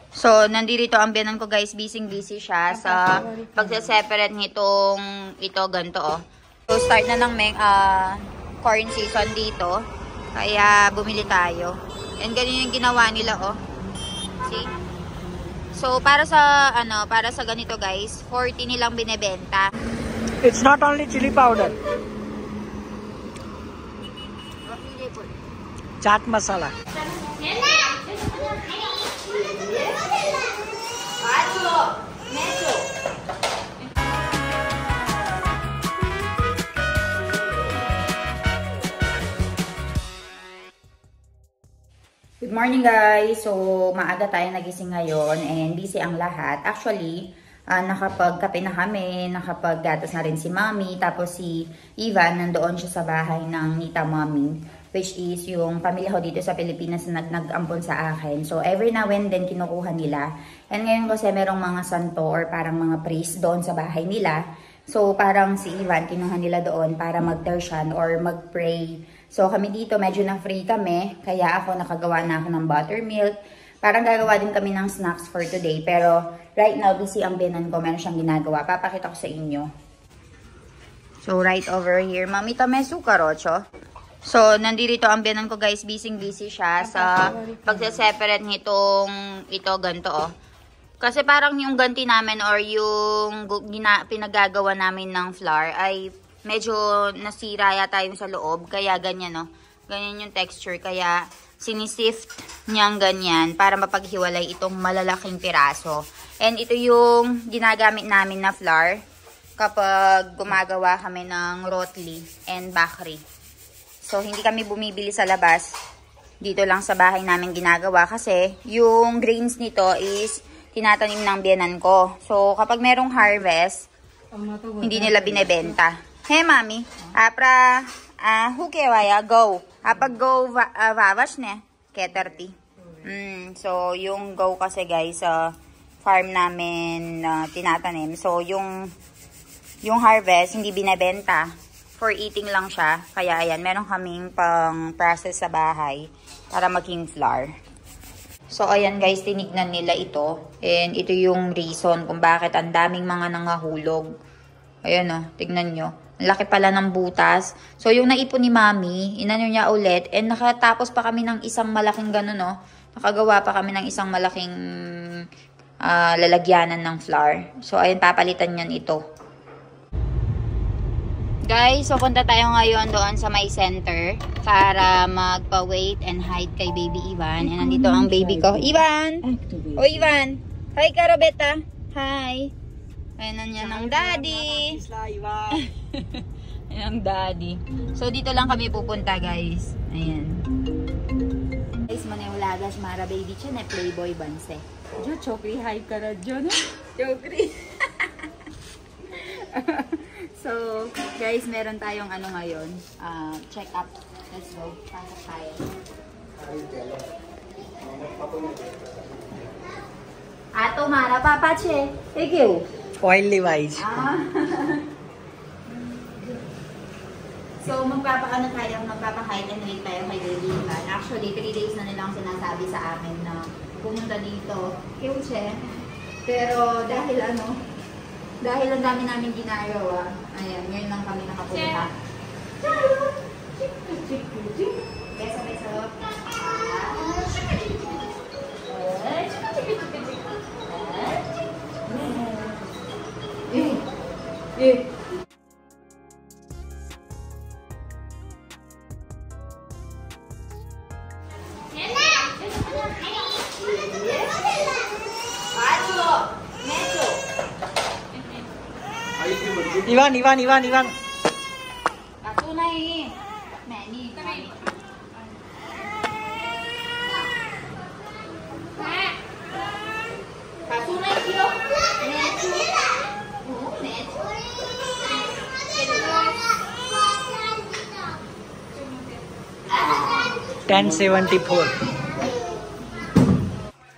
So, nandito ang biyanan ko guys, busy siya sa pagsa-separate nitong ito, ganito oh. So, start na ng corn season dito. Kaya, bumili tayo. And ganyan yung ginawa nila oh. See? So, para sa ganito guys, 40 nilang binebenta. It's not only chili powder. Chaat masala. Good morning guys! So, maaga tayo nagising ngayon and busy ang lahat. Actually, nakapagkape na kami, nakapaggatas na rin si Mommy, tapos si Ivan nandoon siya sa bahay ng Nita Mommy, which is yung pamilya ko dito sa Pilipinas na nag-ampon sa akin. So, every now and then kinukuha nila. And ngayon kasi merong mga santo or parang mga priest doon sa bahay nila. So, parang si Ivan kinuha nila doon para mag-tershan or mag-pray. So, kami dito, medyo na-free kami. Kaya ako, nakagawa na ako ng buttermilk. Parang gagawa din kami ng snacks for today. Pero, right now, busy ang biyanan ko. Meron siyang ginagawa. Papakita ko sa inyo. So, right over here. Mamita, may sukar, ocho. So, nandito ang biyanan ko, guys. Busy siya sa pagsa-separate nitong ito, ganito, oh. Kasi parang yung ganti namin or yung pinagagawa namin ng flour ay medyo nasira yata yung sa loob. Kaya ganyan, no? Ganyan yung texture. Kaya sinisift niyang ganyan para mapaghiwalay itong malalaking piraso. And ito yung ginagamit namin na flour kapag gumagawa kami ng rotli and bakri. So, hindi kami bumibili sa labas. Dito lang sa bahay namin ginagawa kasi yung grains nito is tinatanim ng biyanan ko. So, kapag merong harvest, hindi nila binebenta. Hey, Mami. Apra, hukewaya, go. Apag go, vawash ne, keterti. So, yung go kasi guys, farm namin tinatanim. So, yung harvest, hindi binebenta. For eating lang siya. Kaya, ayan, meron kaming pang-process sa bahay para maging flour. So, ayan guys, tinignan nila ito. And ito yung reason kung bakit ang daming mga nangahulog. Ayan o, tignan nyo. Ang laki pala ng butas. So, yung naipon ni Mami, inano niya ulit. And nakatapos pa kami ng isang malaking ganun o. Nakagawa pa kami ng isang malaking lalagyanan ng flour. So, ayan, papalitan niyan ito. Guys, so punta tayo ngayon doon sa my center para magpa-weight and height kay baby Ivan. And nandito ang baby ko. Ivan! O Ivan! Hi ka, Robeta! Hi! Ayan na niya ng daddy! Ayan ang daddy. So dito lang kami pupunta guys. Ayan. Guys, manewlagas mara baby siya na playboy banse. Jo, chokri hi ka na jo no? Chokri! So, guys, meron tayong ano ngayon, check up. Let's go. Pasok tayo. Ato, Mara, papache. Thank you. Oily wise. So, magpapa-height and weight tayo kay baby Ivan. Actually, 3 days na nilang sinasabi sa amin na pumunta dito. Kiuche. Pero, dahil ang dami namin ginagawa, ayan, ngayon lang kami nakapunta. Beso. Ivan. Katunay. Many. Katunay kilo. Neto. Neto. 1074.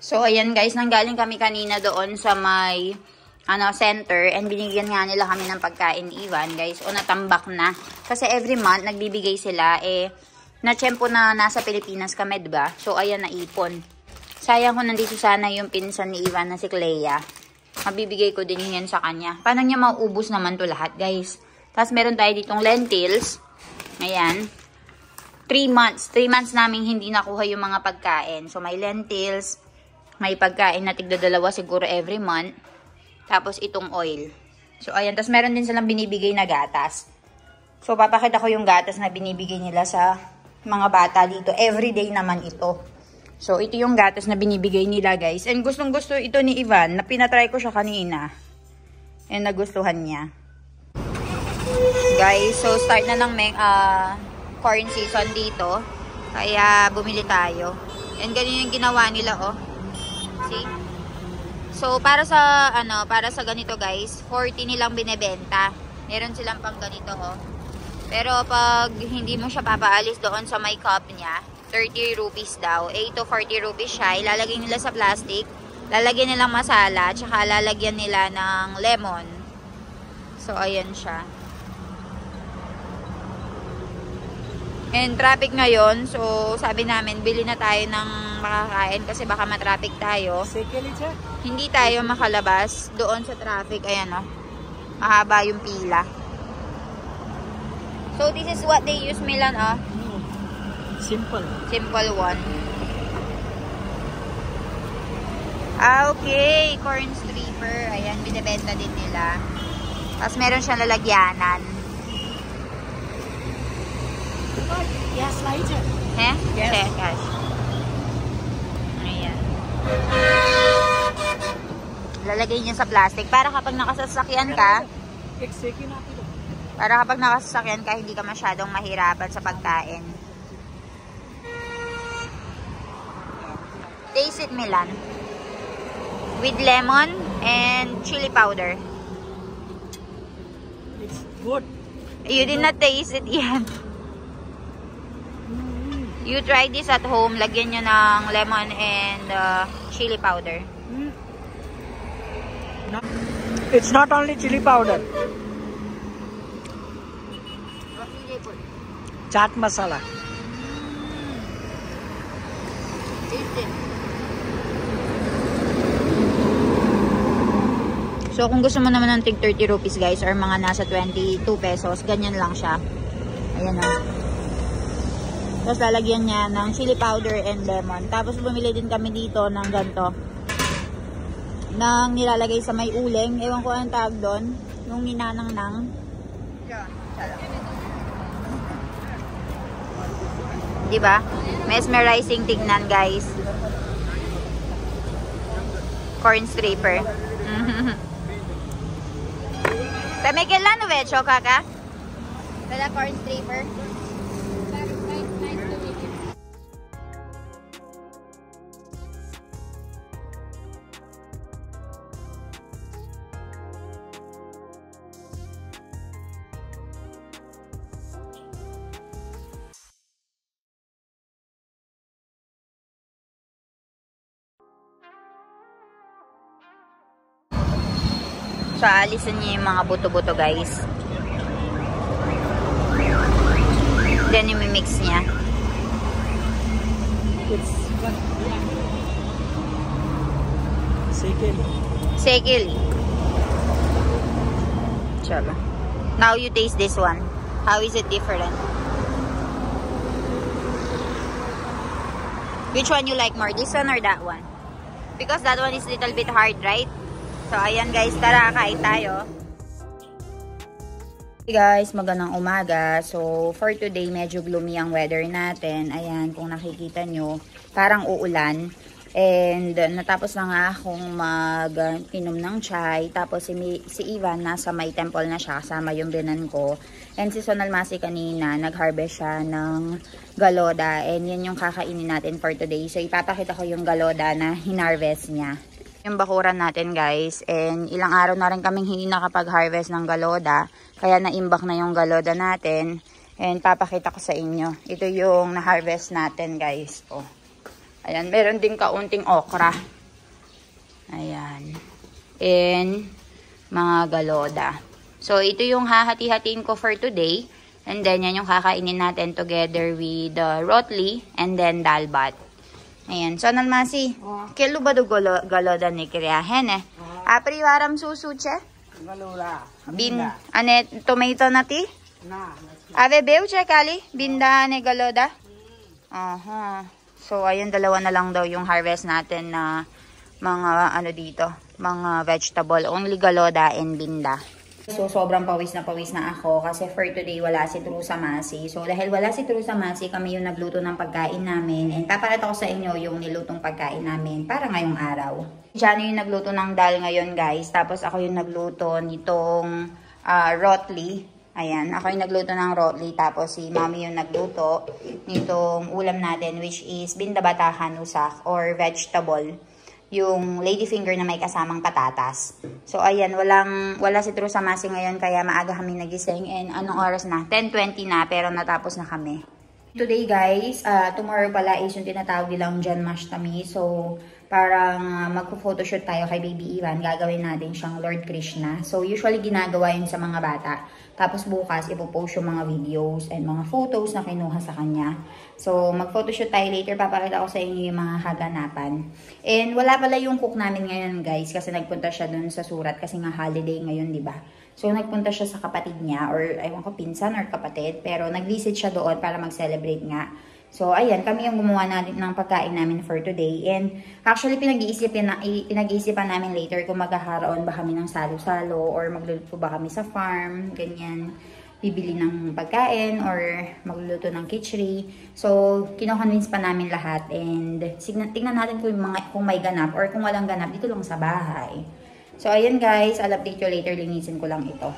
So, ayan guys, nanggaling kami kanina doon sa may center and binigyan nga nila kami ng pagkain ni Ivan, guys. O natambak na. Kasi every month, nagbibigay sila. Na tiyempo na nasa Pilipinas kami, diba? So, ayan, naipon. Sayang ko nandito sana yung pinsan ni Ivan na si Clea. Mabibigay ko din yan sa kanya. Paano niya mauubos naman to lahat, guys? Tapos meron tayo ditong lentils. Ayan. 3 months. 3 months namin hindi nakuha yung mga pagkain. So, may lentils. May pagkain na tigda-2 siguro every month. Tapos, itong oil. So, ayan. Tapos, meron din silang binibigay na gatas. So, papakita ko yung gatas na binibigay nila sa mga bata dito. Everyday naman ito. So, ito yung gatas na binibigay nila, guys. And gustong-gusto ito ni Ivan, na pinatry ko siya kanina. And nagustuhan niya. Guys, so start na ng corn season dito. Kaya, bumili tayo. And ganyan yung ginawa nila, oh. See? So, para sa ganito, guys, 40 nilang binebenta. Meron silang pang ganito, oh. Pero, pag hindi mo siya papaalis doon sa may cup niya, 30 rupees daw. 8 to 40 rupees siya. Ilalagay nila sa plastic. Lalagyan nilang masala. Tsaka lalagyan nila ng lemon. So, ayan siya. And traffic ngayon. So, sabi namin, bili na tayo ng makakain. Kasi baka matraffic tayo. Hindi tayo makalabas doon sa traffic. Ayan, oh. Mahaba yung pila. So, this is what they use, Milan, oh. Simple. Simple one. Okay. Corn stripper. Ayan, binibenta din nila. Tapos meron siyang lalagyanan. Yes, lighter. Eh? Yes. Yes. Ayan. Lalagay niya sa plastic. Para kapag nakasasakyan ka, hindi ka masyadong mahirapan sa pagkain. Taste it, Milan. With lemon and chili powder. It's good. You did not taste it yet. You try this at home. Lagyan nyo ng lemon and chili powder. It's not only chili powder. Chaat masala. Taste it. So, kung gusto mo naman ng tig 30 rupees, guys, or mga nasa 22 pesos, ganyan lang siya. Ayan, o. Tapos, lalagyan niya ng chili powder and lemon. Tapos, bumili din kami dito ng ganito. Nang nilalagay sa may uling. Ewan ko anong tawag doon. Yung ninanang-nang. Diba? Mesmerizing tignan, guys. Corn stripper. Tamigil no vecho, kaka? Dala corn stripper. So, alisin niya yung mga buto-buto, guys. Then, imimix niya. Sekeli. Chalo. Now, you taste this one. How is it different? Which one you like more? This one or that one? Because that one is a little bit hard, right? So, ayan guys, tara, kain tayo. Hey guys, magandang umaga. So, for today, medyo gloomy ang weather natin. Ayan, kung nakikita nyo, parang uulan. And, natapos na nga akong mag-inom ng chai. Tapos, si Ivan, nasa may temple na siya, kasama yung binan ko. And si Sonal Masi kanina, nag-harvest siya ng galoda. And, yan yung kakainin natin for today. So, ipapakita ko yung galoda na hinarvest niya. Yung bakuran natin, guys. And ilang araw na rin kaming hindi nakapag-harvest ng galoda. Kaya naimbak na yung galoda natin. And papakita ko sa inyo. Ito yung na-harvest natin, guys. Oh. Ayan, meron din kaunting okra. Ayan. And mga galoda. So, ito yung hahati-hatiin ko for today. And then, yan yung kakainin natin together with rotli and then dalbat. Ayan. So, Nalmasi. Kailan ba do galoda ni kriyahen eh? Apriwaram susuche? Galula. Ane, tomato nati? Na. Ave beuche kali? Binda ne galoda? Aha. So, ayun, dalawa na lang daw yung harvest natin na mga ano dito, mga vegetable. Only galoda and binda. So, sobrang pawis na ako kasi for today wala si True Samasi. So, dahil wala si True Samasi, kami yung nagluto ng pagkain namin. And papakita ko sa inyo yung nilutong pagkain namin para ngayong araw. Diyan yung nagluto ng dal ngayon, guys. Tapos ako yung nagluto nitong rotli. Ayan, ako yung nagluto ng rotli. Tapos si Mami yung nagluto nitong ulam natin, which is bindabatahan usak or vegetable. Yung ladyfinger na may kasamang patatas. So, ayan, wala si True Samasi ngayon, kaya maaga kami nagising. And anong oras na? 10:20 na, pero natapos na kami. Today, guys, tomorrow pala is yung tinatawag nilang Janmashtami. So, parang magpo-photoshoot tayo kay Baby Ivan. Gagawin natin siyang Lord Krishna. So, usually ginagawa yun sa mga bata. Tapos bukas, ipopost yung mga videos and mga photos na kinuha sa kanya. So, mag-photoshoot tayo later. Papakita ko sa inyo yung mga kaganapan. And wala pala yung cook namin ngayon, guys. Kasi nagpunta siya dun sa Surat. Kasi nga holiday ngayon, di ba? So, nagpunta siya sa kapatid niya. Or, ewan ko, pinsan or kapatid. Pero, nag-visit siya doon para mag-celebrate nga. So, ayan, kami yung gumawa natin ng pagkain namin for today. And, actually, pinag-iisipan namin later kung magkakaroon ba kami ng salo-salo or magluluto ba kami sa farm, ganyan. Bibili ng pagkain or magluluto ng kitchery. So, kino-convince pa namin lahat. And, tingnan natin kung may ganap or kung walang ganap dito lang sa bahay. So, ayan guys, I'll update you later. Linisin ko lang ito.